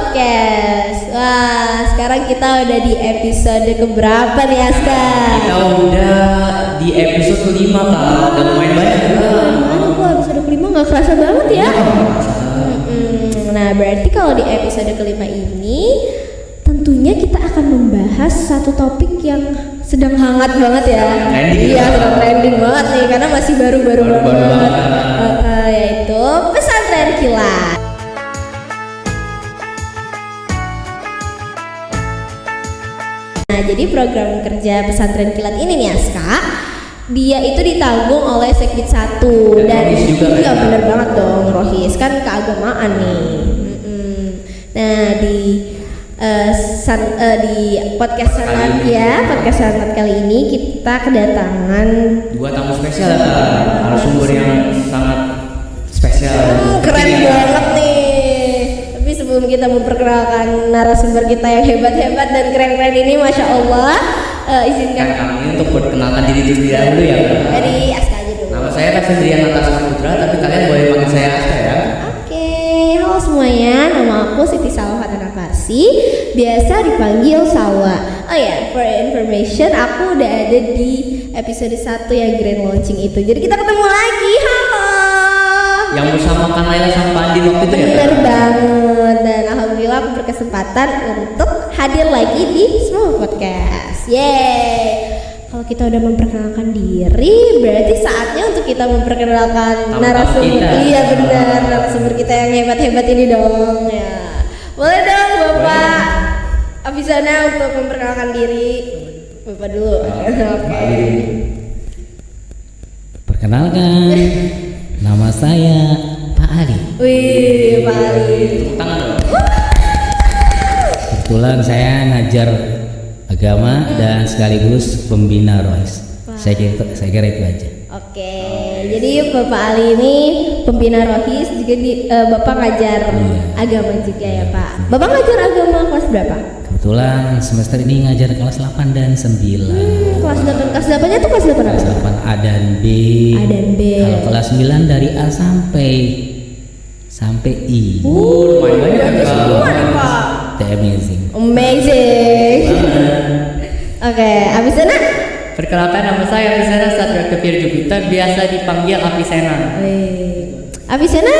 Podcast. Wah, sekarang kita udah di episode keberapa nih Aska? Kita udah di episode kelima Kak. Udah lumayan banyak ya. Mana kok episode kelima nggak kerasa banget ya? Nah, berarti kalau di episode kelima ini tentunya kita akan membahas satu topik yang sedang hangat banget ya. Iya, sedang trending banget nih karena masih baru-baru banget. Yaitu pesantren kilat. Nah, jadi program kerja pesantren kilat ini nih Aska, dia itu ditanggung oleh Sekbid 1 dan iya bener banget dong, Rohis kan keagamaan nih. Nah, di podcast sangat kali ini kita kedatangan dua tamu spesial Kak. Narasumber yang sangat spesial. Keren banget nih. Tapi sebelum kita memperkenalkan narasumber kita yang hebat-hebat dan keren-keren ini, Masya Allah, izinkan kami untuk perkenalkan diri dahulu ya Kak. Dari Aska aja dulu. Nama saya Raksendrian Natasha Putra, tapi kalian boleh panggil saya Aska ya. Oke, halo semuanya, nama aku Siti Salwa Fatana Farsi, biasa dipanggil Sawa. Oh ya, for information, aku udah ada di episode 1 yang grand launching itu. Jadi kita ketemu lagi, halo. Yang bersama Kak Naila sama Pak Andin waktu itu ya. Bener banget, dan alhamdulillah aku berkesempatan untuk hadir lagi di Small Podcast. Yeay. Kalau kita udah memperkenalkan diri, berarti saatnya untuk kita memperkenalkan narasumber. Iya benar, narasumber kita yang hebat-hebat ini dong. Ya, boleh dong Bapak Afizana untuk memperkenalkan diri. Bapak dulu. Oke. Perkenalkan, nama saya Pak Ali. Wih, Pak Ali. Tangan dong. Kebetulan saya ngajar agama dan sekaligus pembina Rohis. Saya kira itu aja. Oke, jadi Bapak Ali ini pembina Rohis juga Bapak ngajar agama juga ya Pak. Bapak ngajar agama kelas berapa? Kebetulan semester ini ngajar kelas 8 dan 9. Kelas 8, kelas 8 nya tuh kelas 8 apa? Kelas 8 A dan B. A dan B. Kalau kelas 9 dari A sampai I. Lumayan banyak semua nih Pak. Amazing. Oke, Afizana. Perkenalkan, nama saya Afizana Satria Kepir Jupiter, biasa dipanggil Afizena. Afizana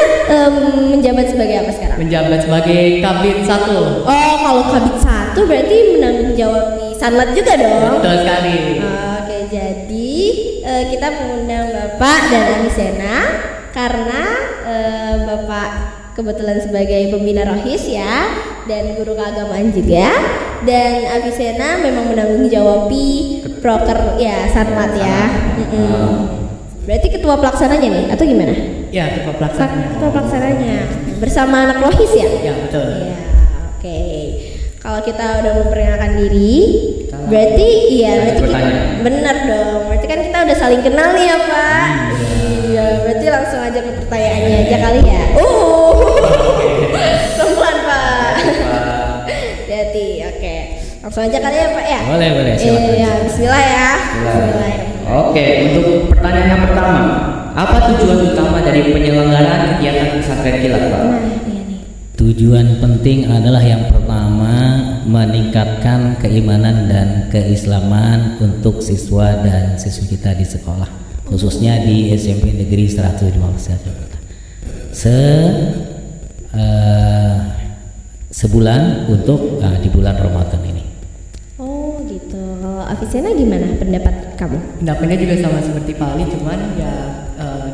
menjabat sebagai apa sekarang? Menjabat sebagai Kabid 1. Oh, kalau Kabid 1 berarti menanggung jawab di Sanlat juga dong. Betul sekali. Oke, jadi kita mengundang Bapak dan Afizana karena Bapak kebetulan sebagai pembina Rohis ya, dan guru keagamaan juga, dan Afizana memang menanggung jawabi proker ya Sanlat ya. Berarti ketua pelaksananya nih atau gimana? Ya, ketua pelaksananya. Ketua pelaksananya bersama anak Rohis ya? Ya, betul. Ya, oke. Kalau kita udah memperkenalkan diri, berarti berarti kita, benar dong. Berarti kan kita udah saling kenal nih ya Pak. Iya, berarti langsung aja ke pertanyaannya aja kali ya. Pelan Pak. Jadi, oke. Langsung aja kali ya Pak ya. Boleh, silakan. Iya, bismillah ya. Bismillah. Oke, untuk pertanyaan yang pertama, apa tujuan utama dari penyelenggaraan kegiatan pesantren kilat, Pak? Nah, iya nih. Tujuan penting adalah yang pertama meningkatkan keimanan dan keislaman untuk siswa dan siswi kita di sekolah, khususnya di SMP Negeri 115 Jakarta. Sebulan untuk di bulan Ramadan ini. Oh gitu. Kalau Afizana gimana pendapat kamu? Pendapatnya juga sama seperti Pak Ali, cuman ya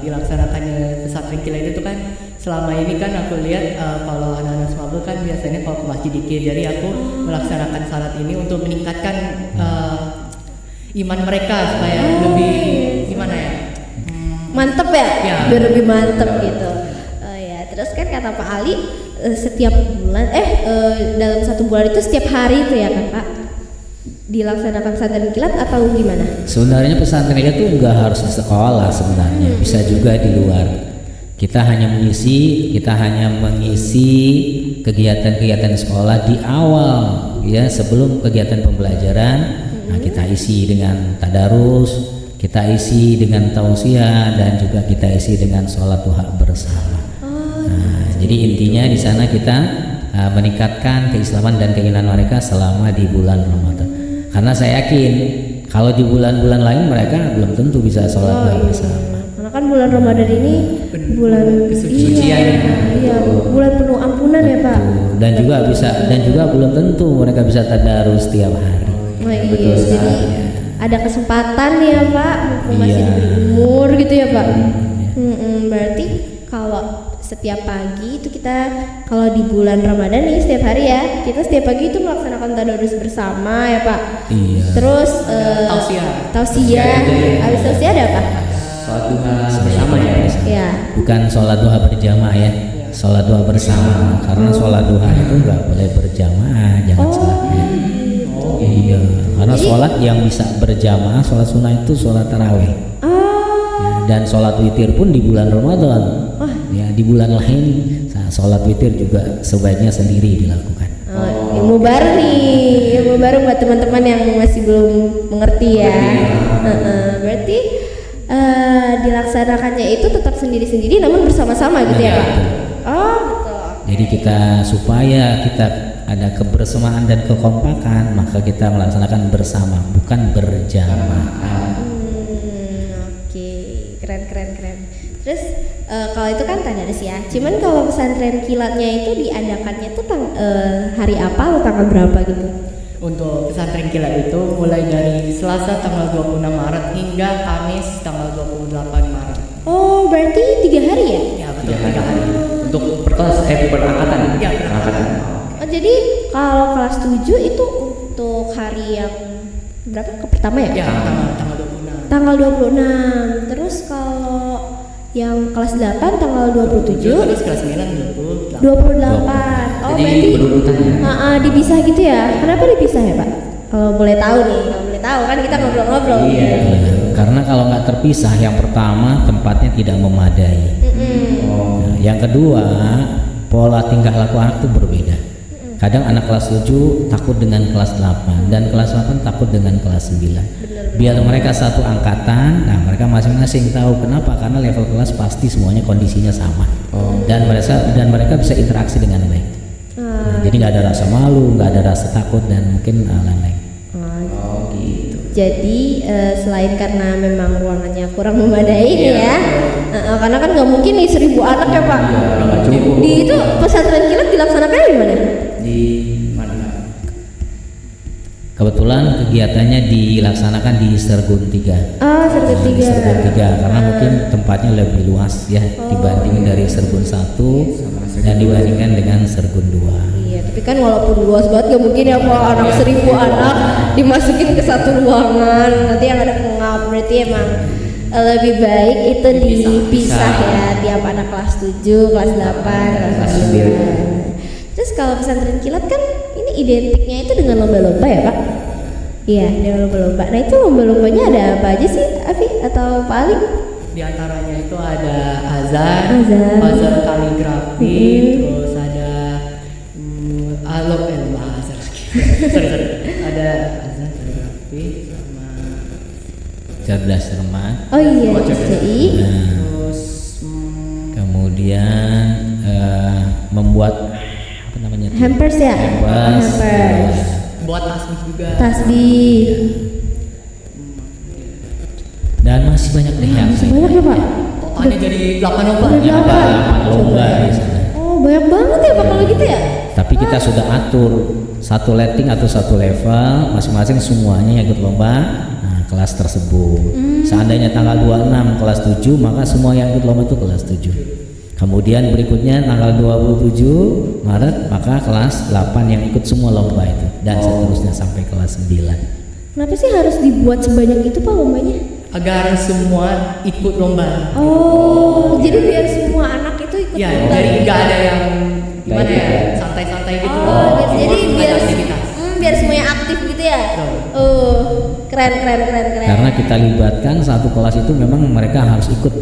dilaksanakannya pesantren kilat itu kan selama ini kan aku lihat kalau anak-anak semabel kan biasanya kalau ke masjid dikir, jadi aku melaksanakan salat ini untuk meningkatkan iman mereka supaya lebih gimana ya? Mantep ya? Biar lebih mantep gitu. Oh ya, terus kan kata Pak Ali setiap bulan dalam satu bulan itu setiap hari itu ya kan Pak dilaksanakan pesantren kilat atau gimana? Sebenarnya pesantren kilat itu nggak harus di sekolah sebenarnya, bisa juga di luar. Kita hanya mengisi kegiatan-kegiatan sekolah di awal ya, sebelum kegiatan pembelajaran. Nah, kita isi dengan tadarus, kita isi dengan tausiah, dan juga kita isi dengan sholat duha bersama. Jadi intinya di sana kita meningkatkan keislaman dan keimanan mereka selama di bulan Ramadan. Karena saya yakin kalau di bulan-bulan lain mereka belum tentu bisa sholat duha bersama. Karena kan bulan Ramadan ini bulan kesucian. Iya, bulan penuh ampunan ya Pak. Dan juga belum tentu mereka bisa tadarus setiap hari. Oh iya, jadi ada kesempatan ya Pak, mumpung masih Iya. diberi umur gitu ya Pak. Berarti kalau setiap pagi itu kita, kalau di bulan Ramadan nih setiap hari ya, kita setiap pagi itu melaksanakan tadarus bersama ya Pak. Iya. Terus Tausiah. habis tausiah ada apa? Sholat duha bersama ya. Ya. Bukan sholat duha berjamaah ya, sholat duha bersama. Karena sholat duha itu nggak boleh berjamaah, jangan salah. Iya, karena sholat yang bisa berjamaah, sholat sunnah itu sholat tarawih. Dan sholat witir pun di bulan Ramadan. Ya, di bulan lain sholat witir juga sebaiknya sendiri dilakukan. Ilmu baru nih, ilmu baru buat teman-teman yang masih belum mengerti ya. Berarti dilaksanakannya itu tetap sendiri-sendiri namun bersama-sama gitu ya Pak? Oh betul. Jadi supaya kita ada kebersamaan dan kekompakan, maka kita melaksanakan bersama, bukan berjamaah. Oke, keren. Terus kalau itu kan tadarus ya. Cuman kalau pesantren kilatnya itu diadakannya tuh hari apa atau tanggal berapa gitu? Untuk pesantren kilat itu mulai dari Selasa tanggal 26 Maret hingga Kamis tanggal 28 Maret. Oh, berarti 3 hari ya? Ya betul, 3 hari. Untuk perangkatan. Ya, perangkatan. Oh, jadi kalau kelas 7 itu untuk hari yang berapa? Pertama ya? Ya, tanggal 26. Tanggal 26. Terus kalau yang kelas 8 tanggal 27, Terus kelas 9 28. 28. Oh, Jadi berarti berurutan ya? dipisah gitu ya? Kenapa dipisah ya Pak? Kalau boleh tahu nih, kalau boleh tahu kan kita ngobrol-ngobrol. Iya. Karena kalau nggak terpisah, yang pertama tempatnya tidak memadai. Nah, yang kedua, pola tingkah laku anak itu berbeda. Kadang anak kelas 7 takut dengan kelas 8 dan kelas 8 takut dengan kelas 9. Biar mereka satu angkatan, nah mereka masing-masing tahu kenapa, karena level kelas pasti semuanya kondisinya sama. Dan mereka bisa interaksi dengan baik. Nah, jadi nggak ada rasa malu, nggak ada rasa takut dan mungkin lain-lain. Oh gitu. Jadi selain karena memang ruangannya kurang memadai nih ya, karena kan nggak mungkin nih 1000 anak ya Pak. Nggak cukup. Di itu pesantren kilat dilaksanakan di mana? Di mana? Kebetulan kegiatannya dilaksanakan di Sergun 3. Sergun Di 3. Sergun 3 karena mungkin tempatnya lebih luas ya dibanding dari Sergun 1 dan dibandingkan dengan Sergun 2. Iya, tapi kan walaupun luas banget gak mungkin ya Pak, anak 1000 anak dimasukin ke satu ruangan, nanti yang ada pengap. Berarti emang lebih baik itu dipisah ya, tiap anak kelas 7, kelas 8, kelas 9. Terus kalau pesantren kilat kan ini identiknya itu dengan lomba-lomba ya Pak? Iya, dengan lomba-lomba. Nah itu lomba-lombanya ada apa aja sih, Afi atau Pak Ali? Di antaranya itu ada azan, Azan. puzzle kaligrafi, terus ada azan lagi. sorry. Ada azan kaligrafi sama Cerdas cermat. Oh iya, SCI. Nah, terus kemudian membuat apa namanya? tuh? Hampers ya? Hampers. Hampers. buat tasbih juga. Tasbih. Dan masih banyak deh yang Masih banyak ya Pak? Totalnya jadi 8 lomba. Udah ada berapa? 8 lomba di sana. Oh banyak banget ya Pak kalau gitu ya? Tapi kita sudah atur satu letting atau satu level masing-masing semuanya yang ikut lomba kelas tersebut. Seandainya tanggal 26 kelas 7 maka semua yang ikut lomba itu kelas 7. Kemudian berikutnya tanggal 27 Maret maka kelas 8 yang ikut semua lomba itu dan seterusnya sampai kelas 9. Kenapa sih harus dibuat sebanyak itu Pak lombanya? Agar semua ikut lomba. Oh, jadi biar semua anak itu ikut Ya, lomba. jadi nggak ada yang gimana Baik, ya, santai-santai gitu. Oh, jadi Semua biar ada aktivitas. biar semuanya aktif gitu ya. Betul. Oh, keren. Karena kita libatkan satu kelas itu memang mereka harus ikut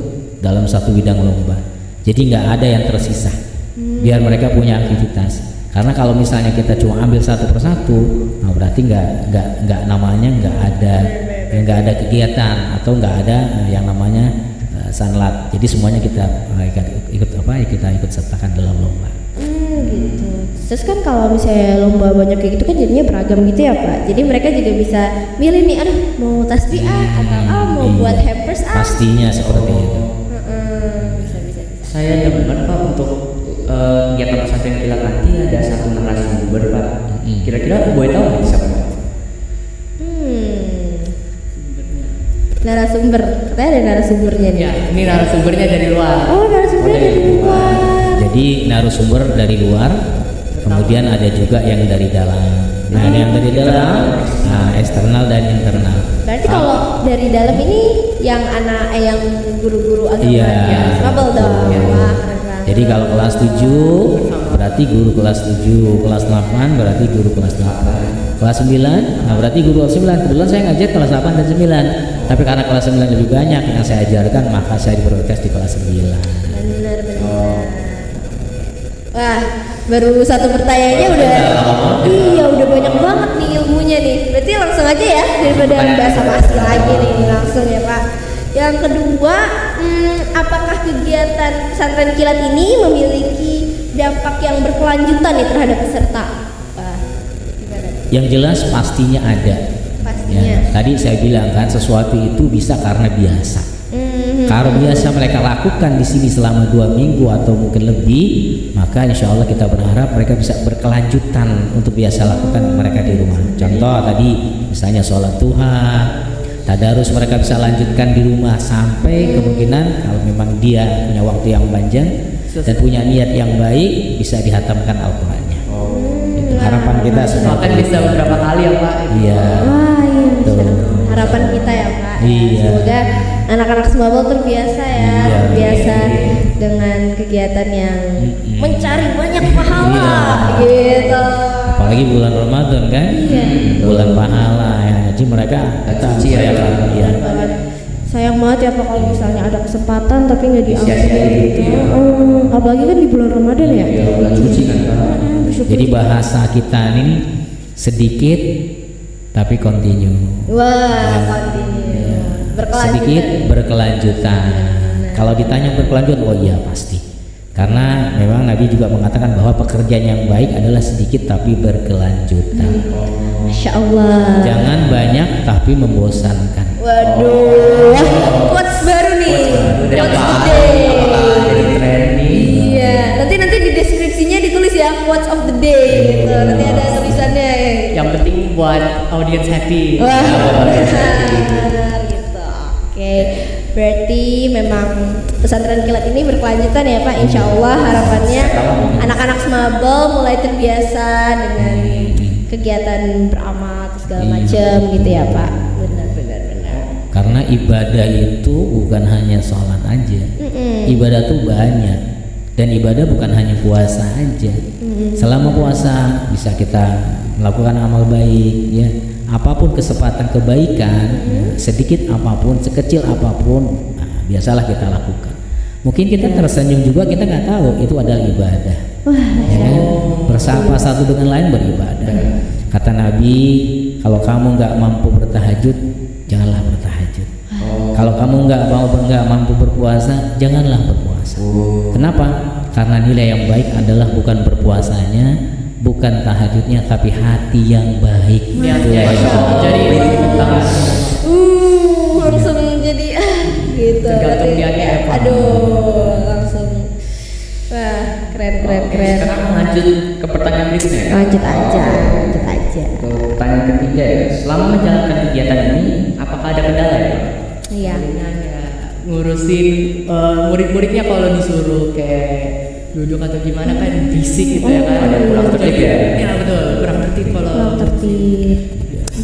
dalam satu bidang lomba. Jadi nggak ada yang tersisa. Biar mereka punya aktivitas. Karena kalau misalnya kita cuma ambil satu persatu, nah berarti nggak namanya nggak ada kegiatan atau nggak ada yang namanya sanlat. Jadi semuanya kita ikut sertakan dalam lomba. Gitu. Terus kan kalau misalnya lomba banyak kayak gitu kan jadinya beragam gitu ya Pak. Jadi mereka juga bisa milih nih, aduh mau tasbih atau mau Iya. buat hampers Pastinya seperti itu. Bisa. Saya dengar Pak untuk kegiatan pesantren kilat nanti ada satu narasumber Pak. Kira-kira boleh tahu nggak siapa Pak? Narasumber, katanya ada narasumbernya nih. Ya, ini narasumbernya dari luar. Oh, narasumbernya dari luar. Jadi narasumber dari luar, kemudian ada juga yang dari dalam. Nah, ada yang dari dalam, eksternal dan internal. Berarti kalau dari dalam ini yang yang guru-guru agama Iya. ya, Smabel dong. Iya. Wah, keren banget. Jadi kalau kelas 7 berarti guru kelas 7, kelas 8 berarti guru kelas 8. Kelas 9, nah berarti guru kelas 9. Kebetulan saya ngajar kelas 8 dan 9. Tapi karena kelas 9 lebih banyak yang saya ajarkan, maka saya diprioritas di kelas 9. Benar. Wah, baru satu pertanyaannya udah banyak banget nih ilmunya nih. Berarti langsung aja ya daripada bahasa basi lagi nih, langsung ya Pak. Yang kedua, apakah kegiatan pesantren kilat ini memiliki dampak yang berkelanjutan nih terhadap peserta? Wah, gimana? Yang jelas pastinya ada. Pastinya. Ya, tadi saya bilang kan sesuatu itu bisa karena biasa. Kalau biasa mereka lakukan di sini selama 2 minggu atau mungkin lebih, maka insya Allah kita berharap mereka bisa berkelanjutan untuk biasa lakukan mereka di rumah. Contoh tadi misalnya sholat duha, tadarus mereka bisa lanjutkan di rumah sampai kemungkinan kalau memang dia punya waktu yang panjang dan punya niat yang baik bisa dihatamkan Al-Qurannya. Itu harapan kita semua. Bahkan bisa beberapa kali ya Pak. Iya. Wah, iya. Tuh. Harapan kita ya Pak. Iya. Semoga anak-anak Smabel terbiasa ya, Iya. terbiasa dengan kegiatan yang mencari banyak pahala, Iya. gitu. Apalagi bulan Ramadan kan, Iya. bulan pahala ya. Jadi mereka datang Suci ya, Pak. Iya. Sayang banget ya Pak kalau misalnya ada kesempatan tapi nggak diambil. Sia-siain gitu ya. Apalagi kan di bulan Ramadan ya. Ya bulan suci kan Pak. Jadi bahasa kita ini sedikit tapi continue. Wah, continue. Berkelanjutan. Sedikit berkelanjutan. Kalau ditanya berkelanjutan, oh iya pasti. Karena memang Nabi juga mengatakan bahwa pekerjaan yang baik adalah sedikit tapi berkelanjutan. Masya Allah. Jangan banyak tapi membosankan. Waduh, quotes baru nih. Quotes of the day. Jadi tren nih. Iya, nanti di deskripsinya ditulis ya quotes of the day gitu. Nanti ada tulisannya. Yang penting buat audience happy. Wah, benar gitu. Oke, berarti memang pesantren kilat ini berkelanjutan ya Pak. Insya Allah harapannya anak-anak Smabel mulai terbiasa dengan kegiatan beramal segala macam gitu ya Pak. Benar. Karena ibadah itu bukan hanya sholat aja. Ibadah tuh banyak. Dan ibadah bukan hanya puasa aja. Selama puasa bisa kita melakukan amal baik ya. Apapun kesempatan kebaikan, sedikit apapun, sekecil apapun, biasalah kita lakukan. Mungkin kita tersenyum juga, kita nggak tahu itu adalah ibadah. Ya kan? Bersama satu dengan lain beribadah. Kata Nabi, kalau kamu nggak mampu bertahajud, janganlah bertahajud. Kalau kamu nggak mampu berpuasa, janganlah berpuasa. Kenapa? Karena nilai yang baik adalah bukan berpuasanya, bukan tahajudnya, tapi hati yang baik. Niatnya jadi Langsung jadi gitu. Tergantung niatnya ya, Pak. Aduh, langsung. Wah, keren. Sekarang lanjut ke pertanyaan berikutnya ya. Lanjut aja. Untuk pertanyaan ketiga ya, selama menjalankan kegiatan ini, apakah ada kendala ya? Iya. ngurusin murid-muridnya kalau disuruh kayak duduk atau gimana kan berisik gitu ya kan. Ada kurang tertib ya? Iya betul, kurang tertib kalau Kurang tertib.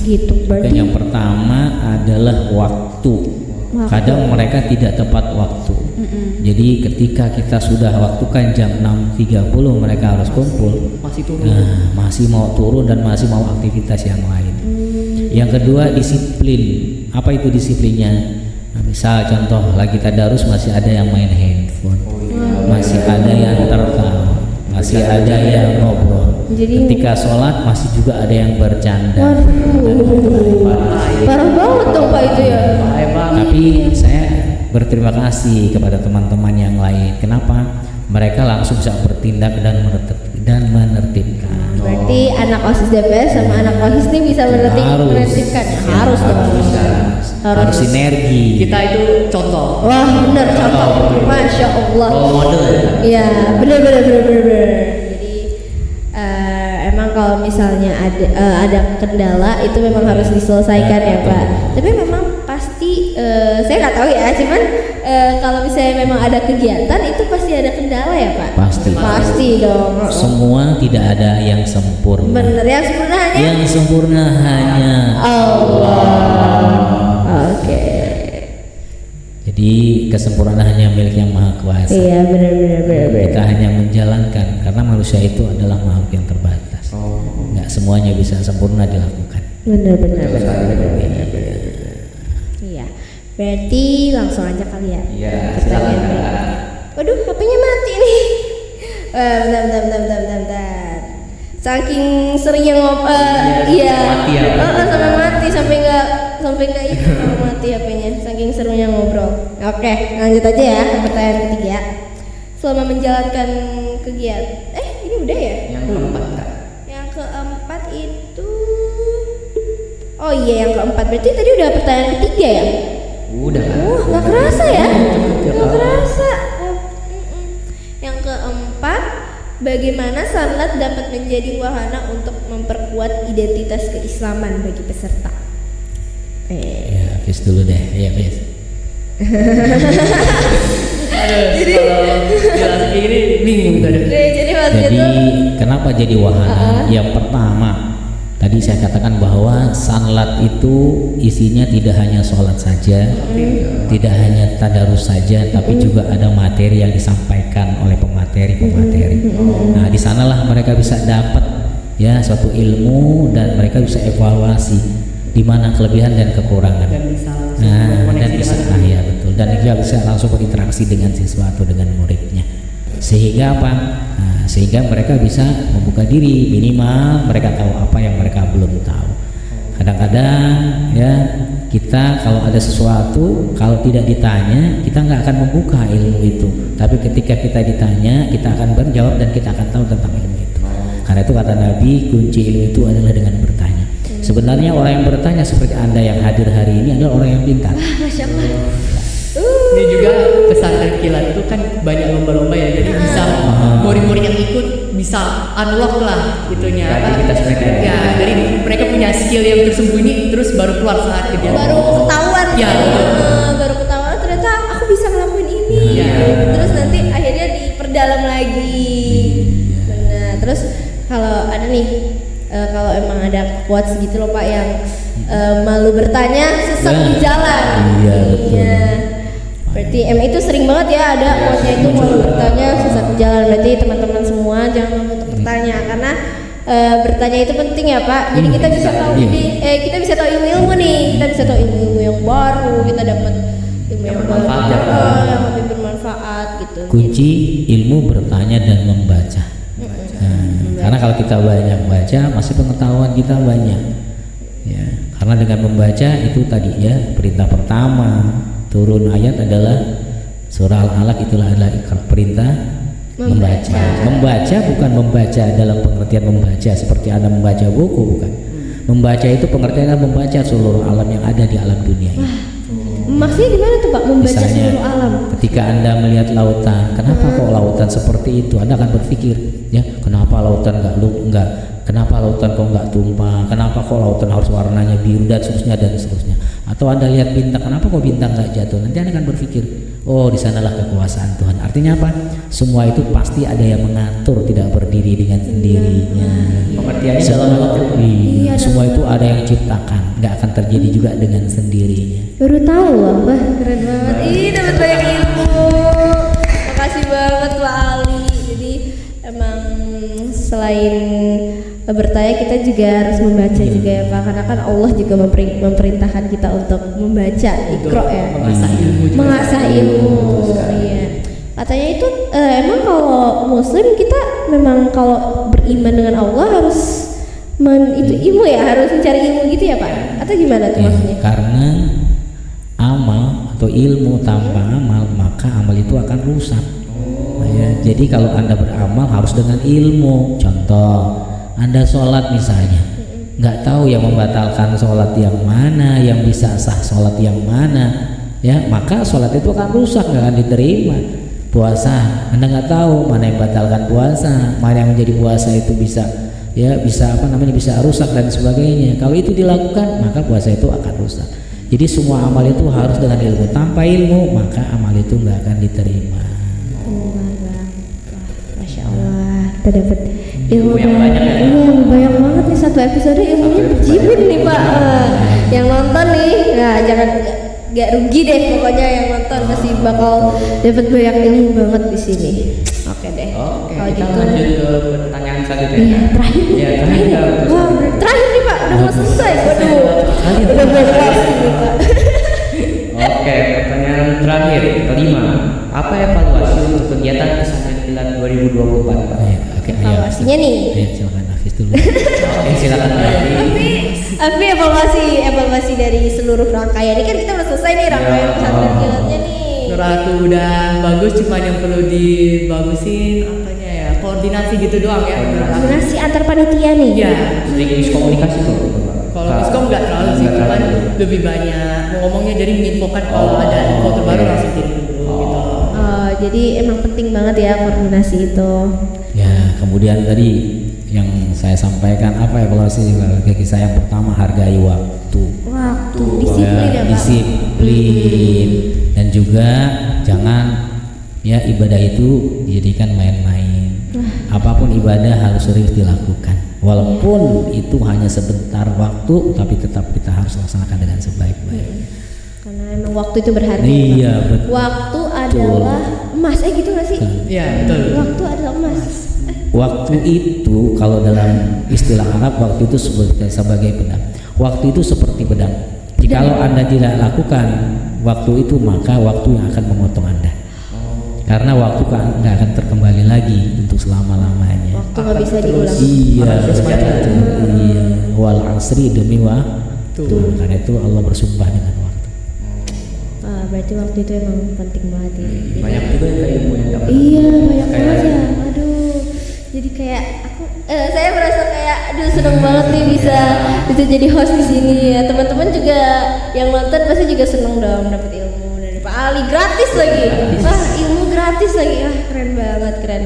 Gitu Dan berarti. yang pertama adalah waktu. Kadang mereka tidak tepat waktu. Jadi ketika kita sudah waktukan jam 6.30 mereka harus kumpul. masih turun. Nah, masih mau turun dan masih mau aktivitas yang lain. Yang kedua disiplin. Apa itu disiplinnya? Nah, misal contoh lagi tadarus masih ada yang main handphone, masih ada yang tertawa, masih ada yang ngobrol. Jadi- Ketika sholat masih juga ada yang bercanda. Parah banget dong Pak itu ya. Tapi saya berterima kasih kepada teman-teman yang lain. Kenapa? mereka langsung bisa bertindak dan menertibkan. Berarti anak OSIS DPS sama anak OSIS ini bisa menertibkan. Harus dong. Harus sinergi. Kita itu contoh. Wah benar contoh. Masya Allah. Role model ya. Iya benar. Jadi emang kalau misalnya ada kendala itu memang harus diselesaikan ya Pak. Tapi memang pasti saya nggak tahu ya, cuman kalau misalnya memang ada kegiatan itu pasti ada kendala ya Pak. Pasti dong. Semua tidak ada yang sempurna. Bener, yang sempurna hanya Yang sempurna hanya Allah. Oke. Jadi kesempurnaan hanya milik Yang Maha Kuasa. Iya benar. Kita hanya menjalankan karena manusia itu adalah makhluk yang terbatas. Nggak semuanya bisa sempurna dilakukan. Benar. Iya. Berarti langsung aja kali ya. Iya, Pertanyaan silakan. berikutnya. Waduh, HP-nya mati nih. Bentar. Saking seringnya iya. Mati ya. Sampai mati sampai nggak itu mati HP-nya. Saking serunya ngobrol. Oke, lanjut aja ya ke pertanyaan ketiga. Selama menjalankan kegiatan, ini udah ya? Yang keempat Kak. Yang keempat itu, oh iya yang keempat. Berarti tadi udah pertanyaan ketiga ya? Udah Kak. Nggak kerasa ya? Cepet. Nggak kerasa. Yang keempat, bagaimana salat dapat menjadi wahana untuk memperkuat identitas keislaman bagi peserta? Ya, Fis dulu deh. Ya, Fis. Jadi kalau jelas kayak gini bingung tadi. Jadi waktu Jadi itu, kenapa jadi wahana? Yang pertama, tadi saya katakan bahwa salat itu isinya tidak hanya sholat saja, tidak hanya tadarus saja, tapi juga ada materi yang disampaikan oleh pemateri. Nah, di sanalah mereka bisa dapat ya suatu ilmu dan mereka bisa evaluasi di mana kelebihan dan kekurangan. Dan bisa Dan bisa ya betul. Dan dia bisa langsung berinteraksi dengan siswa atau dengan muridnya. Sehingga apa? Nah, sehingga mereka bisa membuka diri, minimal mereka tahu apa yang mereka belum tahu. Kadang-kadang ya kita kalau ada sesuatu, kalau tidak ditanya kita nggak akan membuka ilmu itu. Tapi ketika kita ditanya, kita akan menjawab dan kita akan tahu tentang ilmu itu. Karena itu kata Nabi, kunci ilmu itu adalah dengan bertanya. Sebenarnya orang yang bertanya seperti Anda yang hadir hari ini adalah orang yang pintar. Masya Allah. Ini juga pesantren kilat itu kan banyak lomba-lomba ya, jadi bisa murid-murid yang ikut bisa unlock lah gitunya. Kreativitas mereka. Ya, jadi mereka punya skill yang tersembunyi terus baru keluar saat kegiatan. Baru ketahuan. Ya, Baru ketahuan ternyata aku bisa ngelakuin ini. Iya. Terus nanti akhirnya diperdalam lagi. Benar. Terus kalau ada nih, kalau emang ada quotes gitu loh Pak yang malu bertanya sesat di jalan. Iya, betul. Iya. Berarti itu sering banget ya ada quotesnya itu malu bertanya sesat di jalan. Berarti teman-teman semua jangan malu untuk bertanya karena bertanya itu penting ya Pak. Jadi kita bisa tahu kita bisa tahu ilmu nih. Kita bisa tahu ilmu yang baru. Kita dapat ilmu yang baru yang lebih bermanfaat gitu. Kunci ilmu bertanya dan membaca. Karena kalau kita banyak baca, masih pengetahuan kita banyak. Ya, karena dengan membaca itu tadi ya perintah pertama turun ayat adalah surah Al-Alaq, itulah adalah perintah membaca. Membaca bukan membaca dalam pengertian membaca seperti Anda membaca buku, bukan. Membaca itu pengertiannya membaca seluruh alam yang ada di alam dunia ini. Maksudnya gimana tuh Pak membaca Misalnya, seluruh alam? ketika Anda melihat lautan, kenapa kok lautan seperti itu? Anda akan berpikir, ya, kenapa lautan kenapa lautan kok nggak tumpah? Kenapa kok lautan harus warnanya biru dan seterusnya. Atau Anda lihat bintang, kenapa kok bintang nggak jatuh? Nanti Anda akan berpikir, oh di sanalah kekuasaan Tuhan. Artinya apa? Semua itu pasti ada yang mengatur, tidak berdiri dengan sendirinya. Pengertiannya dalam waktu. Iya, Semua itu ada yang ciptakan, nggak akan terjadi juga dengan sendirinya. Baru tahu loh, Mbah. Keren banget. Ih, dapat banyak ilmu. Makasih banget Pak Ali. Jadi emang selain bertanya kita juga harus membaca juga ya Pak. Karena kan Allah juga memerintahkan kita untuk membaca Iqra ya. Mengasah ilmu juga. Mengasah ilmu. Iya. Katanya itu emang kalau Muslim kita memang kalau beriman dengan Allah harus itu ilmu ya, harus mencari ilmu gitu ya Pak? Atau gimana tuh Ya, maksudnya? karena amal atau ilmu tanpa amal maka amal itu akan rusak. Ya, jadi kalau Anda beramal harus dengan ilmu. Contoh, Anda sholat misalnya, nggak tahu yang membatalkan sholat yang mana, yang bisa sah sholat yang mana, ya maka sholat itu akan rusak, nggak akan diterima. Puasa, Anda nggak tahu mana yang membatalkan puasa, mana yang menjadi puasa itu bisa bisa rusak dan sebagainya. Kalau itu dilakukan, maka puasa itu akan rusak. Jadi semua amal itu harus dengan ilmu. Tanpa ilmu, maka amal itu nggak akan diterima. Masya Allah, kita dapat ilmu yang banyak ya. Iya, banyak banget nih satu episode ilmunya berjibun nih Pak. Yang nonton nih, nah jangan gak rugi deh pokoknya yang nonton pasti bakal dapat banyak ilmu banget di sini. Oke deh. Oke, Kalau kita gitu. lanjut ke pertanyaan selanjutnya. Iya, terakhir. Ya, terakhir. Wah, terakhir nih Pak, udah mau selesai. Waduh, udah beres nih Pak. Oke, pertanyaan terakhir kelima. Apa evaluasi untuk kegiatan pesantren kilat 2024, Pak? Oke, Evaluasinya nih. Ayo, silakan Hafiz dulu. Oke, silakan. Tapi evaluasi dari seluruh rangkaian ini kan kita udah selesai nih rangkaian pesantren kilatnya nih. Ratu udah bagus, cuma yang perlu dibagusin apanya ya, koordinasi gitu doang ya. Koordinasi antar panitia nih. Iya. Sering miskomunikasi kok. Kalau miskom nggak terlalu sih, Nggak cuman terlalu. lebih banyak ngomongnya, jadi menginfokan kalau ada info terbaru langsung kirim dulu gitu. Jadi emang penting banget ya koordinasi itu. Ya, kemudian tadi yang saya sampaikan apa evaluasi juga bagi saya, yang pertama hargai waktu. Waktu, disiplin ya Pak. Disiplin, dan juga jangan ya ibadah itu dijadikan main-main. Apapun ibadah harus serius dilakukan. Walaupun itu hanya sebentar waktu, tapi tetap kita harus laksanakan dengan sebaik-baiknya. Karena emang waktu itu berharga. Iya, Pak. betul. Waktu adalah emas, gitu gak sih? Iya betul. Waktu adalah emas. Waktu itu kalau dalam istilah Arab, waktu itu sebagai pedang. Waktu itu seperti pedang. Jikalau Anda tidak lakukan waktu itu, maka waktu yang akan memotong Anda. Karena waktu nggak akan terkembali lagi untuk selama-lamanya. Waktu nggak bisa diulang. Iya, iya. Wal asri demi waktu. Karena itu Allah bersumpah dengan waktu. Berarti waktu itu emang penting banget ya. Banyak juga yang ilmu yang dapat. Iya, banyak banget ya. Aduh, jadi kayak saya merasa kayak seneng banget nih bisa jadi host di sini ya. Teman-teman juga yang nonton pasti juga seneng dong dapat ilmu dari Pak Ali gratis lagi. Wah, ilmu gratis lagi. Wah, keren banget, keren.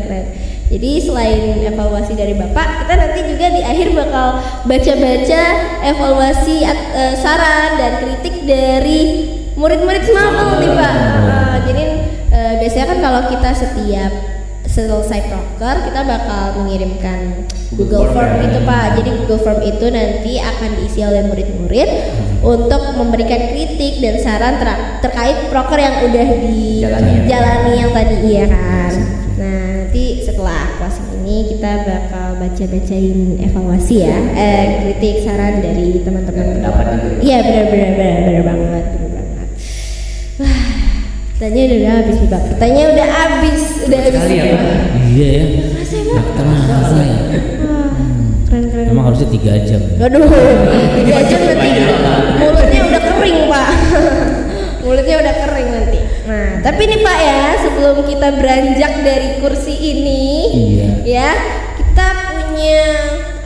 Jadi selain evaluasi dari Bapak, kita nanti juga di akhir bakal baca-baca evaluasi saran dan kritik dari murid-murid Smabel nih Pak. Jadi biasanya kan kalau kita setiap selesai proker kita bakal mengirimkan Google Form itu Pak. Jadi Google Form itu nanti akan diisi oleh murid-murid untuk memberikan kritik dan saran terkait proker yang udah dijalani yang tadi ya kan. Nah nanti setelah closing ini kita bakal bacain evaluasi ya, kritik saran dari teman-teman. Iya benar banget. Wah, pertanyaan udah habis nih Pak. Pertanyaan udah habis Sekali ya, Pak. Iya ya. Masa ya Pak? Terasa ya. Wah, keren. Memang harusnya 3 jam. Aduh, 3 jam nanti mulutnya udah kering Pak. Mulutnya udah kering nanti. Nah, tapi nih Pak ya, sebelum kita beranjak dari kursi ini, ya kita punya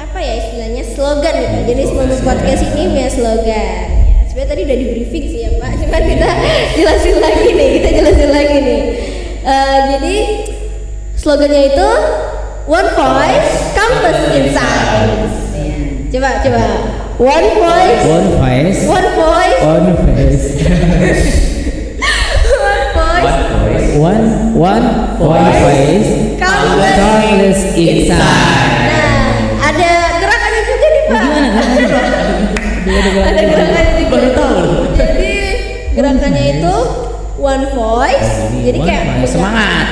apa ya istilahnya slogan nih Pak. Jadi sebelum podcast ini punya slogan. Sebenarnya tadi udah di briefing sih ya Pak, cuma kita jelasin lagi nih. Jadi slogannya itu One Voice, Campus Insight. Coba. One Voice. One face. One Voice. One face. One face. Campus Insight. Nah, ada gerakannya juga nih Pak. Ada gerakannya juga. Baru tahu. Jadi gerakannya itu One Voice. Jadi kayak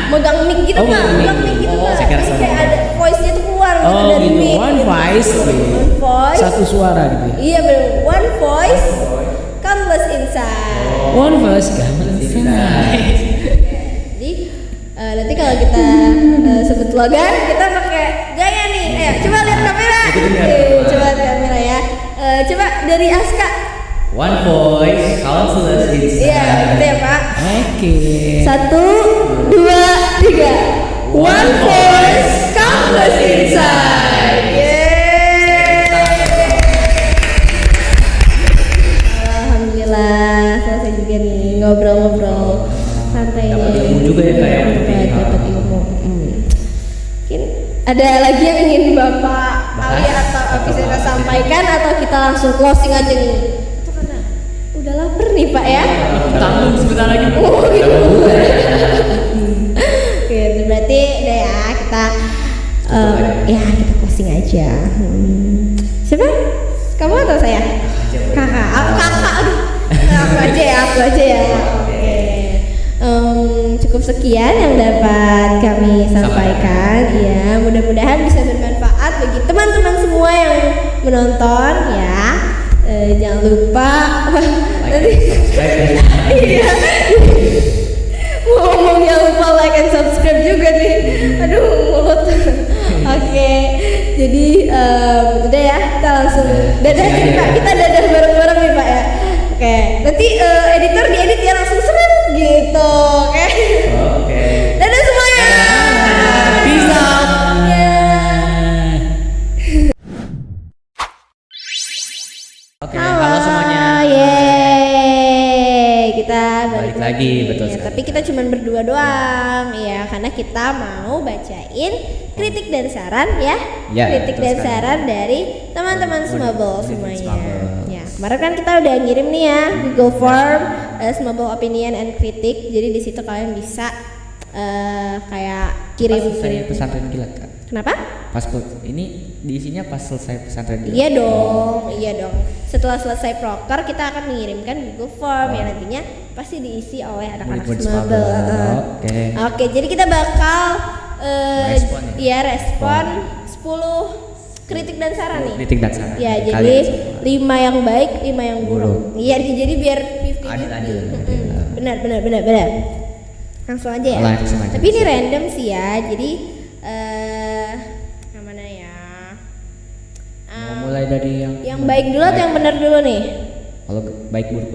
megang mic gitu Pak. Megang mic gitu Pak. saya kira Jadi sama. kayak ada voice-nya tuh keluar dari gitu. mic. One voice. One Voice. Satu suara gitu ya. Iya benar. One Voice, Campus Insight. One voice Campus Insight. Jadi nanti kalau kita sebut slogan kita pakai gaya nih. Ayo coba lihat kamera. Coba lihat kamera ya. Coba dari Aska. One Voice, Counselors Insight. Iya, gitu ya Pak. Oke. 1, 2, 3. One Voice Campus Inside. Alhamdulillah selesai juga nih ngobrol-ngobrol santai Dapat nih. ilmu juga ya, Kak, yang penting. Dapat ilmu. Mungkin ada lagi yang ingin Bapak Ali atau Afisena sampaikan atau kita langsung closing aja nih? Itu karena udah lapar nih Pak ya. Tanggung sebentar lagi. Oh gitu. Gitu, berarti udah ya kita ya kita closing aja. Siapa? Kamu atau saya? Kakak. Kakak. Aduh. Aku aja ya. Oke. Cukup sekian yang dapat kami sampaikan. Ya, mudah-mudahan bisa bermanfaat bagi teman-teman semua yang menonton ya. Jangan lupa nanti iya. Ngomong jangan lupa like and subscribe juga nih. Aduh mulut. Oke. Jadi udah ya, kita langsung dadah nih Pak. Kita dadah bareng-bareng nih Pak ya. Oke. Nanti editor diedit ya langsung seret gitu. Oke. Dadah semuanya. Peace out. Oke, halo semuanya. Yeay, kita balik lagi, betul Ya, sekali. tapi kita cuma berdua doang ya, karena kita mau bacain kritik dan saran ya. Ya, Kritik betul dan sekali. saran dari teman-teman Smable Murid-murid semuanya. Smable. Ya, kemarin kan kita udah ngirim nih ya Google Form Smable Opinion and Critic. Jadi di situ kalian bisa kayak Pas selesai kirim. pesantren kilat, Kak. Kenapa? Ini diisinya pas selesai pesantren kilat. Iya dong. Setelah selesai proker kita akan mengirimkan Google Form yang nantinya pasti diisi oleh anak-anak Murid-murid Smable. Smable. Oke. Jadi kita bakal Merespon ya? respon 10 kritik dan saran nih. Kritik dan saran. Ya, dari jadi kalian semua. 5 yang baik, 5 yang buruk. Iya, jadi biar 50-50. Adil. Benar. Langsung aja ya. Langsung aja. Tapi ini random sih ya. Jadi yang mana ya? Mau mulai dari Yang baik dulu atau yang benar dulu nih? Kalau baik buruk.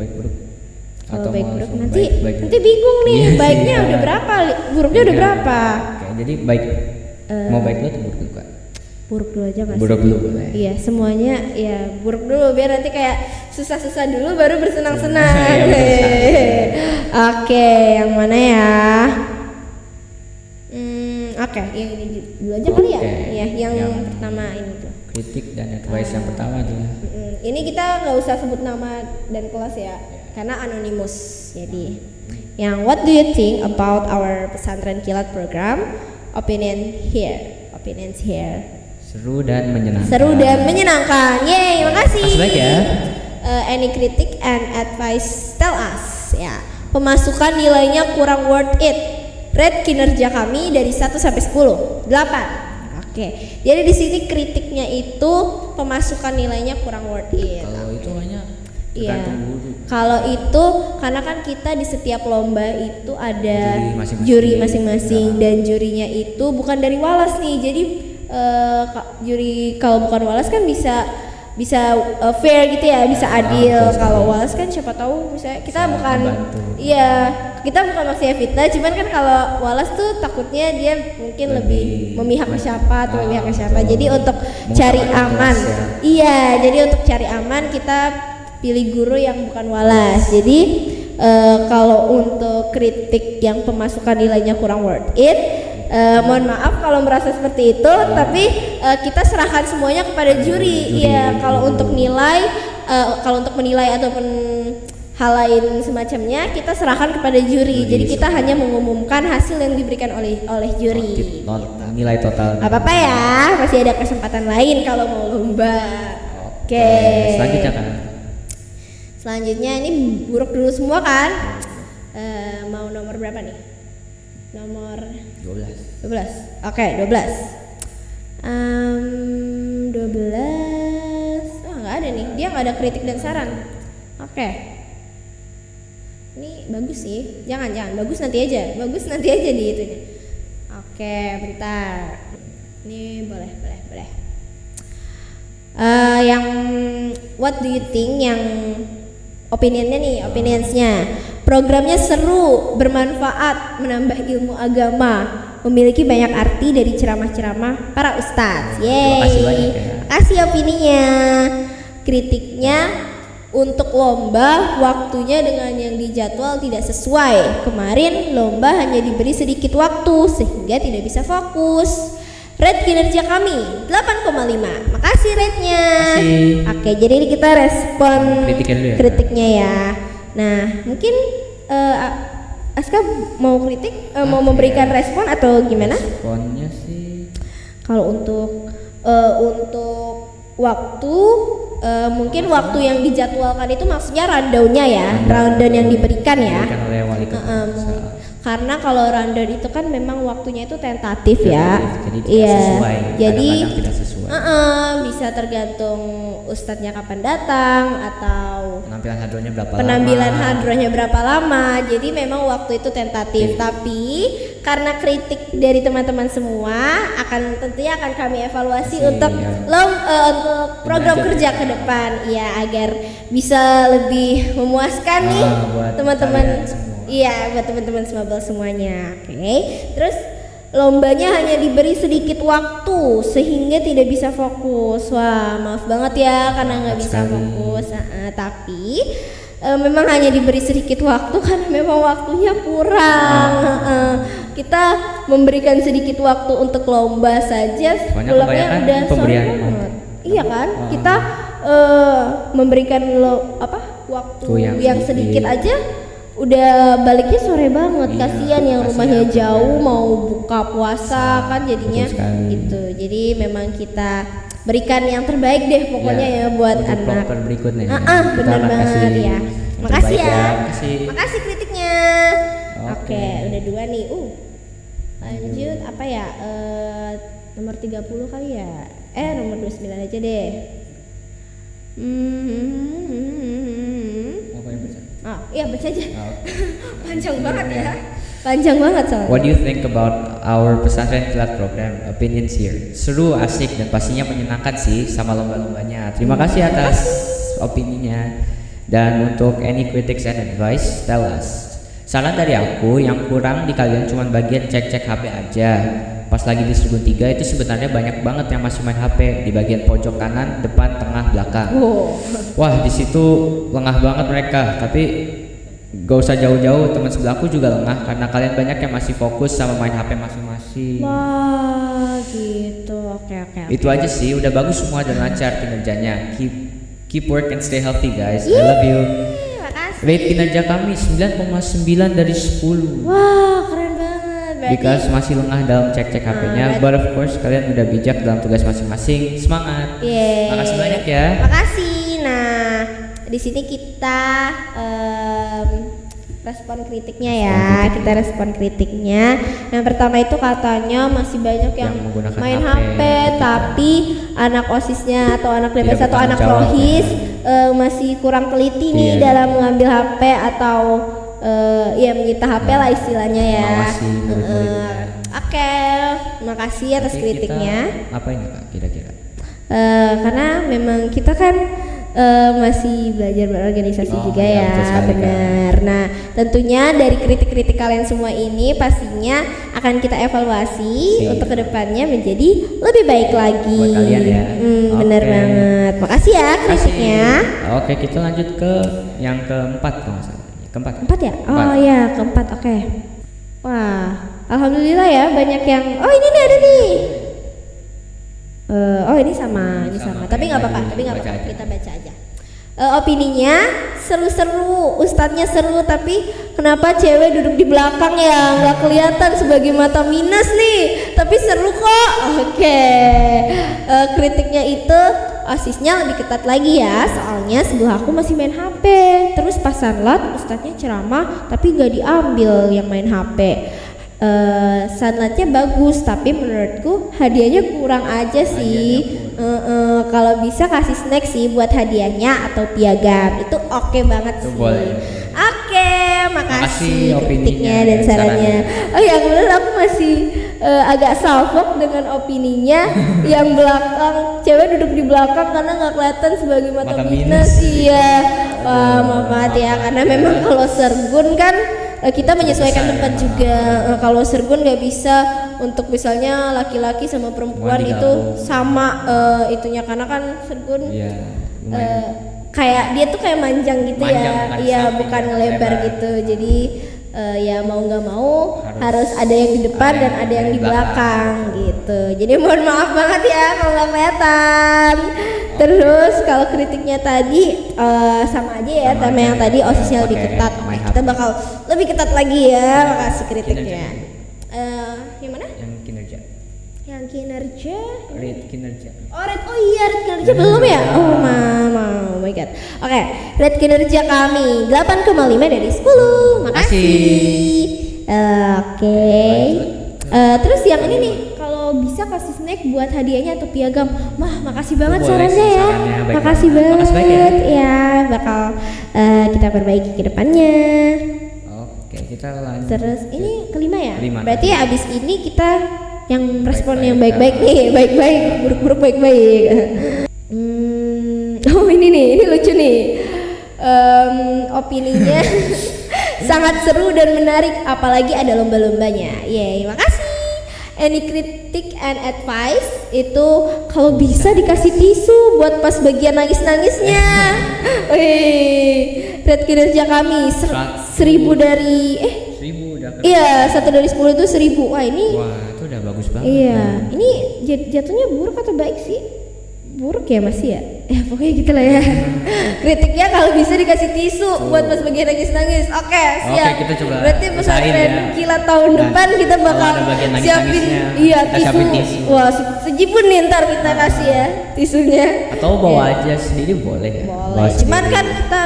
Kalau Atau baik mau buruk langsung nanti baik nanti bingung nih, Iya sih, baiknya ya. udah berapa, buruknya udah berapa? Oke, jadi baik. Mau baik dulu atau buruk dulu, Kak? Buruk dulu aja Mas. Buruk dulu boleh. Iya, semuanya ya buruk dulu biar nanti kayak susah-susah dulu baru bersenang-senang. Iya, betul Oke, yang mana ya? Oke, yang ini dulu aja kali ya. Oke. Iya, yang Yang pertama ini tuh. Kritik dan advice yang pertama adalah Ini kita nggak usah sebut nama dan kelas ya, karena anonimus. Jadi, yang what do you think about our pesantren kilat program? Opinions here. seru dan menyenangkan. Seru dan menyenangkan. Yeay, makasih. Makasih banyak ya. Any critic and advice tell us ya. Pemasukan nilainya kurang worth it. Rate kinerja kami dari 1 sampai 10. 8. Oke. Jadi di sini kritiknya itu pemasukan nilainya kurang worth it. Kalau itu hanya Iya. tergantung guru. Kalau itu karena kan kita di setiap lomba itu ada Juri masing-masing. juri masing-masing dan jurinya itu bukan dari Walas nih. Jadi juri kalau bukan Walas kan bisa fair gitu ya, bisa adil. betul sekali. Kalau Walas kan siapa tahu misalnya kita Bisa bukan membantu. iya, kita bukan maksudnya fitnah, cuman kan kalau Walas tuh takutnya dia mungkin lebih memihak ke siapa atau memihak ke siapa. betul. Jadi untuk cari Mengutamakan aman. kelas ya. Iya, jadi untuk cari aman kita pilih guru yang bukan Walas. Jadi kalau untuk kritik yang pemasukan nilainya kurang worth it, mohon maaf kalau merasa seperti itu, tapi kita serahkan semuanya kepada juri. Iya, kalau untuk nilai, kalau untuk menilai ataupun hal lain semacamnya kita serahkan kepada juri. Jadi kita hanya mengumumkan hasil yang diberikan oleh juri. Nilai total. Gak apa-apa ya, masih ada kesempatan lain kalau mau lomba. Oke. Selanjutnya kan. Selanjutnya ini buruk dulu semua kan? Mau nomor berapa nih? Nomor 12. 12. Oke, 12. 12. Oh, nggak ada nih. Dia nggak ada kritik dan saran. Oke. Ini bagus sih. Jangan. Bagus nanti aja di itunya. Oke, bentar. Ini boleh. Yang what do you think yang opinionsnya. Programnya seru, bermanfaat, menambah ilmu agama. memiliki banyak arti dari ceramah-ceramah para ustadz. Terima kasih banyak ya. Kasih opininya. Kritiknya untuk lomba waktunya dengan yang dijadwal tidak sesuai. Kemarin lomba hanya diberi sedikit waktu sehingga tidak bisa fokus. Rate kinerja kami 8,5. Makasih rate-nya. Makasih. Oke, jadi ini kita respon Kritiknya dulu ya. kritiknya ya. Nah, mungkin Aska mau kritik, mau memberikan respon atau gimana? Responnya sih Kalau untuk waktu, mungkin waktu yang dijadwalkan itu maksudnya rundown-nya ya, rundown yang diberikan ya. diberikan oleh wali kota. Karena kalau rundown itu kan memang waktunya itu tentatif ya. Jadi tidak sesuai. Jadi Kadang-kadang tidak sesuai. bisa tergantung ustadznya kapan datang atau Penampilan hadronya berapa penampilan lama? hadrohnya berapa lama. Jadi memang waktu itu tentatif. Tapi karena kritik dari teman-teman semua tentunya akan kami evaluasi untuk untuk program kerja ke depan ya, agar bisa lebih memuaskan nih buat teman-teman. kalian semua. Iya, buat teman-teman Smabel semuanya. Oke. Terus lombanya hanya diberi sedikit waktu sehingga tidak bisa fokus. Wah, maaf banget ya karena nggak bisa fokus. Tapi memang hanya diberi sedikit waktu karena memang waktunya kurang. Kita memberikan sedikit waktu untuk lomba saja, Soalnya pulangnya kebanyakan udah sore pemberian banget. Iya kan? Kita memberikan waktu yang sedikit aja udah baliknya sore banget. Kasihan yang rumahnya jauh mau buka puasa kan jadinya gitu. Jadi memang kita berikan yang terbaik deh pokoknya ya buat untuk anak. proker berikutnya. Benar banget ya. Makasih ya. Makasih kritiknya. Oke, udah 2 nih. Lanjut apa ya? Nomor 30 kali ya. Nomor 29 aja deh. Iya baca aja. Panjang banget ya. Panjang banget soalnya. What do you think about our pesantren kilat program? Opinions here. Seru, asik, dan pastinya menyenangkan sih sama lomba-lombanya. Terima kasih atas opininya. Dan untuk any critics and advice, tell us. Saran dari aku, yang kurang di kalian cuma bagian cek-cek HP aja. Pas lagi di Serbun 3 itu sebenarnya banyak banget yang masih main HP di bagian pojok kanan, depan, tengah, belakang. Wah, di situ lengah banget mereka. Tapi gak usah jauh-jauh, teman sebelahku juga lengah karena kalian banyak yang masih fokus sama main HP masing-masing. Wah, gitu. Oke. Itu aja sih, udah bagus semua dan lancar kinerjanya. Keep work and stay healthy guys. I love you. Makasih. Rate kinerja kami 9,9 dari 10. Wah, keren banget. Because masih lengah dalam cek-cek HP-nya, but of course kalian udah bijak dalam tugas masing-masing. Semangat. Makasih banyak ya. Makasih. Nah, di sini kita respon kritiknya ya. Kita respon kritiknya. Yang pertama itu katanya masih banyak yang menggunakan main HP, HP tapi anak OSIS-nya atau anak Tidak DPS atau bertanggung anak jawab, rohis masih kurang teliti nih dalam mengambil HP atau menyita HP lah istilahnya ya. Mengawasi murid-muridnya. Oke, makasih atas kritiknya. Apa ini Kak kira-kira? Karena memang kita kan masih belajar berorganisasi juga iya, ya, betul sekali, benar. Nah, tentunya dari kritik-kritik kalian semua ini pastinya akan kita evaluasi untuk kedepannya menjadi lebih baik lagi. Buat kalian ya. Benar Oke. banget. Makasih ya kritiknya. Oke, kita lanjut ke yang keempat kalau nggak salah. Keempat ya? Oh iya, keempat. Oke. Wah, alhamdulillah ya banyak yang. Oh ini nih ada nih. Ini sama. Tapi nggak apa-apa. Kita baca aja. Opininya seru-seru, ustadznya seru, tapi kenapa cewek duduk di belakang ya? Nggak kelihatan sebagai mata minus nih, tapi seru kok. Oke. Kritiknya itu OSISnya lebih ketat lagi ya, soalnya sebelah aku masih main HP. Terus pas sanlat ustadznya ceramah, tapi nggak diambil yang main HP. Sanlatnya bagus, tapi menurutku hadiahnya kurang aja sih. Kalau bisa kasih snack sih buat hadiahnya atau piagam, itu oke banget sih. Oke, makasih kritiknya dan sarannya. Oh ya, kemudian aku masih agak salfok dengan opininya yang belakang, cewek duduk di belakang karena nggak kelihatan sebagai mata minus. Iya, Wah, maaf banget ya, karena memang kalau sergun kan kita menyesuaikan tempat juga. Kalau sergun nggak bisa untuk misalnya laki-laki sama perempuan Mau itu digabung. sama itunya, karena kan sergun Iya. kayak dia tuh kayak manjang gitu Manjang, ya, bukan iya samping, bukan lebar lebar. gitu. Jadi ya mau nggak mau harus ada yang di depan dan ada yang di belakang gitu. Jadi mohon maaf banget ya kalau nggak kelihatan. Terus kalau kritiknya tadi sama aja ya, Sama sama yang aja. tadi OSIS-nya lebih Oke, ketat. main Kita HP. bakal lebih ketat lagi ya, makasih kritiknya. Yang mana? Yang kinerja. Yang kinerja. Rate kinerja. Oh iya, rate kinerja belum ya? Oh my god. Oke, rate kinerja kami 8,5 dari 10. Makasih. Oke. Terus yang ini nih, kalau bisa kasih snack buat hadiahnya atau piagam. Wah, makasih banget Boleh sarannya sih, ya. sarannya. Baik Makasih banget. banget. Makasih banyak Ya, bakal kita perbaiki ke depannya. Oke, kita lanjut. Terus ini kelima ya? Kelima. Berarti abis ini kita yang respon Baik-baik. yang baik-baik nih, baik-baik, buruk-buruk baik-baik. Oh ini lucu nih. Opininya sangat seru dan menarik, apalagi ada lomba-lombanya. Yeay, makasih. Any critic and advice itu kalau bisa dikasih tisu buat pas bagian nangis-nangisnya. Wih, rate kinerja kami 1000 dari 1000 udah keren. iya 1 dari 10 itu 1000. Wah ini Wah, itu udah bagus banget. iya, ini jatuhnya buruk atau baik sih? Buruk ya masih ya? Ya pokoknya gitu lah ya. Kritiknya kalau bisa dikasih tisu buat pas bagian nangis-nangis. Oke, siap. kita coba Berarti usahain pesantren ya. kilat tahun Nah, depan kita kalau bakal ada bagian siapin nangis-nangisnya, iya kita tisu. siapin tisu. Wah, sejipun nih ntar kita kasih ya tisunya. Atau bawa Iya. aja sendiri boleh ya. Boleh. Bawa Cuman sendiri. kan kita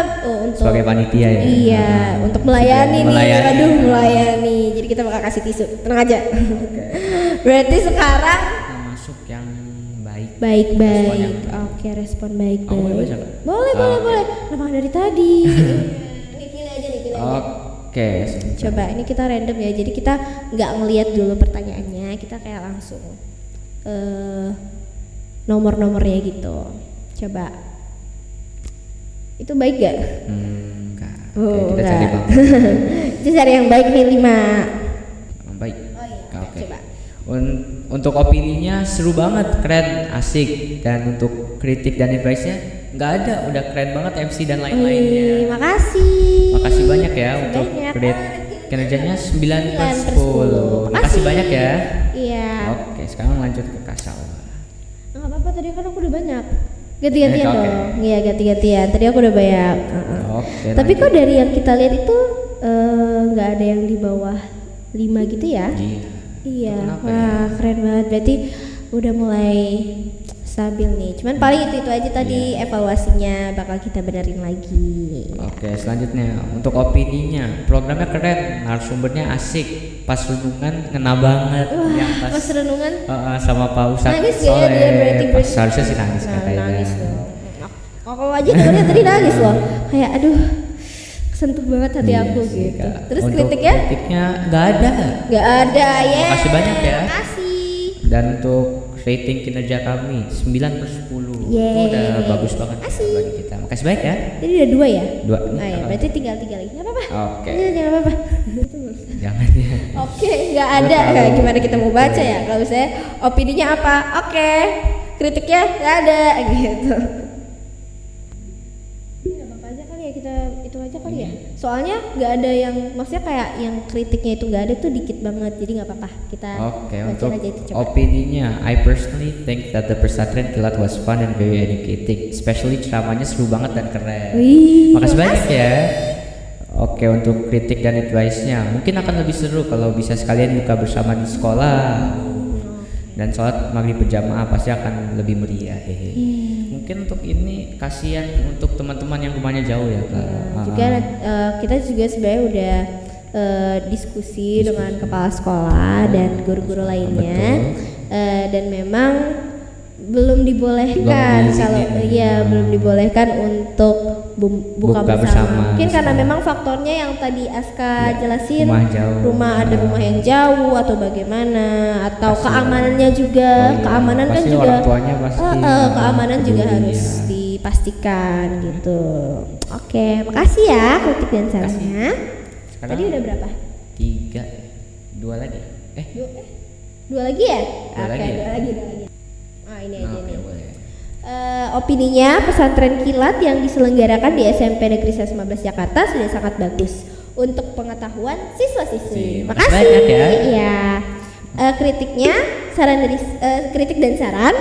untuk Sebagai panitia ya. Iya, untuk melayani nih. Melayani. Aduh, melayani. Jadi kita bakal kasih tisu. Tenang aja. Berarti sekarang Kita masuk yang baik. baik-baik. Respon yang Oke, respon baik-baik. Aku boleh baca nggak? Boleh, Ah, boleh, oke. boleh. Kenapa nggak dari tadi? Ini pilih aja nih, pilih aja. Oke, sebentar. Coba, ini kita random ya. Jadi kita nggak ngelihat dulu pertanyaannya, kita kayak langsung nomor-nomornya gitu. Coba. Itu baik gak? Enggak. Oh, Oke, kita cari bang. Kita cari yang baik nih 5. Yang baik. Oh iya, Oke. coba. Untuk opininya seru banget, keren, asik, dan untuk kritik dan advice-nya nggak ada, udah keren banget MC dan lain-lainnya. Makasih. Makasih banyak ya untuk Banyak. kinerjanya 9/10. 9/10. Makasih banyak ya. Iya. Oke, sekarang lanjut ke Kasal. Nggak apa-apa, tadi kan aku udah banyak. Ganti-gantian Oke. dong. Iya, ganti-gantian. Tadi aku udah banyak. Oke. Tapi lanjut. kok dari yang kita lihat itu nggak ada yang di bawah 5 gitu ya? Iya. Iya. Itu kenapa Wah, keren banget. Berarti udah mulai stabil nih. Cuman paling itu aja tadi Iya. evaluasinya bakal kita benerin lagi. Oke, selanjutnya untuk opininya, programnya keren, narasumbernya asik, pas renungan ngena banget. Wah, yang pas renungan sama Pak Ustadz nangis gak ya dia berarti? pas harusnya sih nangis katanya. Nangis dong. Kalau aja dengernya tadi nangis loh. Kayak aduh, sentuh banget hati Iya aku sih, gitu. Kak. Terus Untuk kritiknya nggak ada. nggak ada ya. Makasih banyak ya. Makasih. Dan untuk rating kinerja kami 9/10. Itu Yeay. udah bagus banget Makasih. bagi kita. Makasih banyak ya. Jadi udah 2 ya? Dua. Ah ya, berarti tinggal 3 lagi. Nggak apa-apa. Oke. Iya, jangan apa-apa. Jangan ya. Oke, nggak ada. Nggak tahu. Kayak gimana kita mau baca ya? Kalau saya opininya apa? Oke. Kritiknya nggak ada gitu. Nggak apa-apa aja kali ya, kita itu aja kali ya. Soalnya nggak ada yang, maksudnya kayak yang kritiknya itu nggak ada tuh dikit banget. Jadi nggak apa-apa. Kita Oke, bacain untuk aja itu coba. opininya, I personally think that the pesantren kilat was fun and very educating, especially ceramahnya seru banget dan keren. Wih, Makasih banyak ya. Oke, untuk kritik dan advice-nya, mungkin akan lebih seru kalau bisa sekalian buka bersama di sekolah. Dan sholat maghrib berjamaah pasti akan lebih meriah. Hehe. Mungkin untuk ini kasihan untuk teman-teman yang rumahnya jauh ya Kak. Juga kita juga sebenarnya udah diskusi dengan kepala sekolah dan guru-guru lainnya. Dan memang belum dibolehkan Belum kalau diizinin. iya belum dibolehkan untuk buka Buka bersama. bersama. Mungkin karena memang faktornya yang tadi Aska Ya, jelasin, rumah jauh. ada rumah yang jauh atau bagaimana, atau Pasti. keamanannya juga. Oh iya, Keamanan kan pasti juga orang tuanya pasti keamanan juga peduli, harus ya. dipastikan pastikan gitu. Oke, makasih ya kritik dan sarannya. Sekarang Tadi udah berapa? 3, 2 lagi. Dua lagi ya? Dua Oke, lagi. dua lagi. Ini aja Oke, nih. boleh. Opininya pesantren kilat yang diselenggarakan di SMP Negeri 115 Jakarta sudah sangat bagus untuk pengetahuan siswa-siswi. Makasih Makasih. banyak ya. Iya. Kritiknya, saran dari kritik dan saran.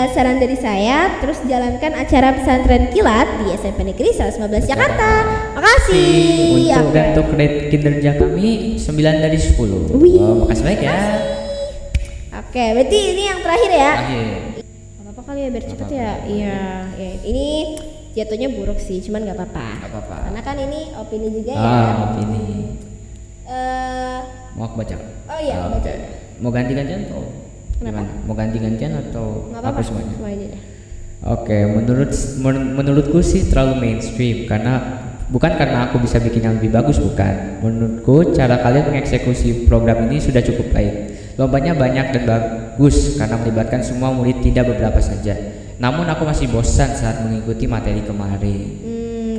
Saran dari saya, terus jalankan acara pesantren kilat di SMP Negeri 115 Jakarta. Makasih. Untuk rate kinerja kami 9 dari 10. Wih. Makasih banyak ya. Oke, berarti ini yang terakhir ya. Akhir. Apa kali ya biar cepet Apa-apa. ya. Iya, ya. Ini jatuhnya buruk sih, cuman nggak apa-apa. Nggak apa-apa. Karena kan ini opini juga ya. Opini. Eh, Mau aku baca? Oh iya, Oke. baca. Mau ganti-gantian atau Kenapa? gimana? Mau ganti-gantian atau nggak apa-apa, aku semuanya? semua aja deh. Oke, menurutku sih terlalu mainstream bukan karena aku bisa bikin yang lebih bagus, bukan. Menurutku cara kalian mengeksekusi program ini sudah cukup baik. Lombanya banyak dan bagus karena melibatkan semua murid, tidak beberapa saja. Namun aku masih bosan saat mengikuti materi kemarin.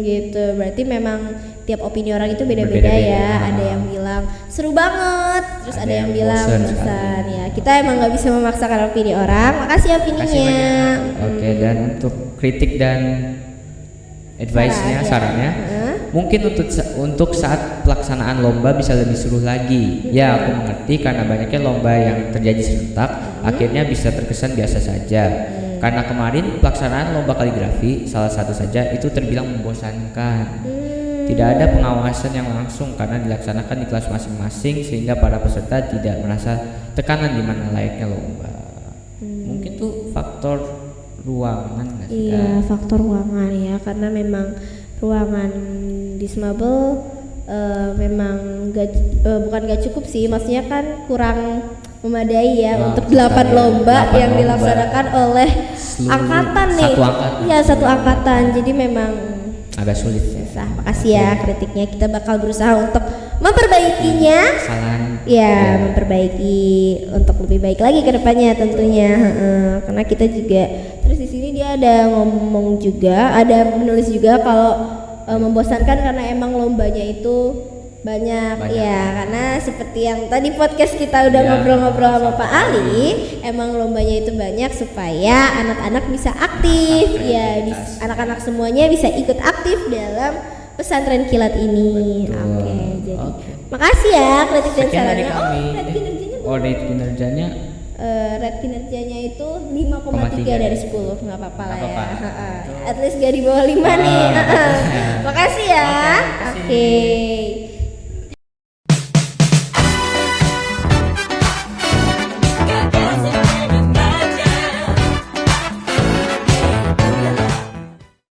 Gitu. Berarti memang tiap opini orang itu beda-beda Berbeda-beda. ya. Ada yang bilang seru banget, terus ada yang bilang bosan bosan. sekali. Ya, kita emang nggak bisa memaksakan opini orang. Makasih opininya. Kasih banyak. Oke, dan untuk kritik dan advice-nya, sarannya, mungkin untuk saat pelaksanaan lomba bisa lebih seru lagi. Ya, aku mengerti karena banyaknya lomba yang terjadi serentak, akhirnya bisa terkesan biasa saja. Karena kemarin pelaksanaan lomba kaligrafi salah satu saja itu terbilang membosankan. Tidak ada pengawasan yang langsung karena dilaksanakan di kelas masing-masing sehingga para peserta tidak merasa tekanan di mana layaknya lomba. Mungkin tuh faktor ruangan nggak sih? Iya, faktor ruangan ya, karena memang ruangan di Smabel memang bukan gak cukup sih, maksudnya kan kurang memadai ya untuk 8 lomba 8 yang lomba. dilaksanakan oleh Seluruh angkatan nih. satu angkatan. Iya, satu angkatan. Jadi memang Agak sulit ya. susah. Makasih ya kritiknya. Kita bakal berusaha untuk memperbaikinya. Kesalahan. Ya, memperbaiki untuk lebih baik lagi ke depannya tentunya. Karena kita juga terus di sini dia ada ngomong juga, ada menulis juga kalau membosankan karena emang lombanya itu banyak. Ya, karena seperti yang tadi podcast kita udah ngobrol-ngobrol sama Pak Ali, emang lombanya itu banyak supaya anak-anak bisa aktif. Ya, anak-anak semuanya bisa ikut aktif dalam pesantren kilat ini. Oke, jadi makasih ya kritik dan Sekian dari sarannya. kami. Rate kinerjanya Rate kinerjanya rate kinerjanya itu 5,3 dari 10. Nggak apa-apa lah Nggak ya. apa-apa. At least gak di bawah 5 nih. Makasih ya. Oke, makasih. Oke.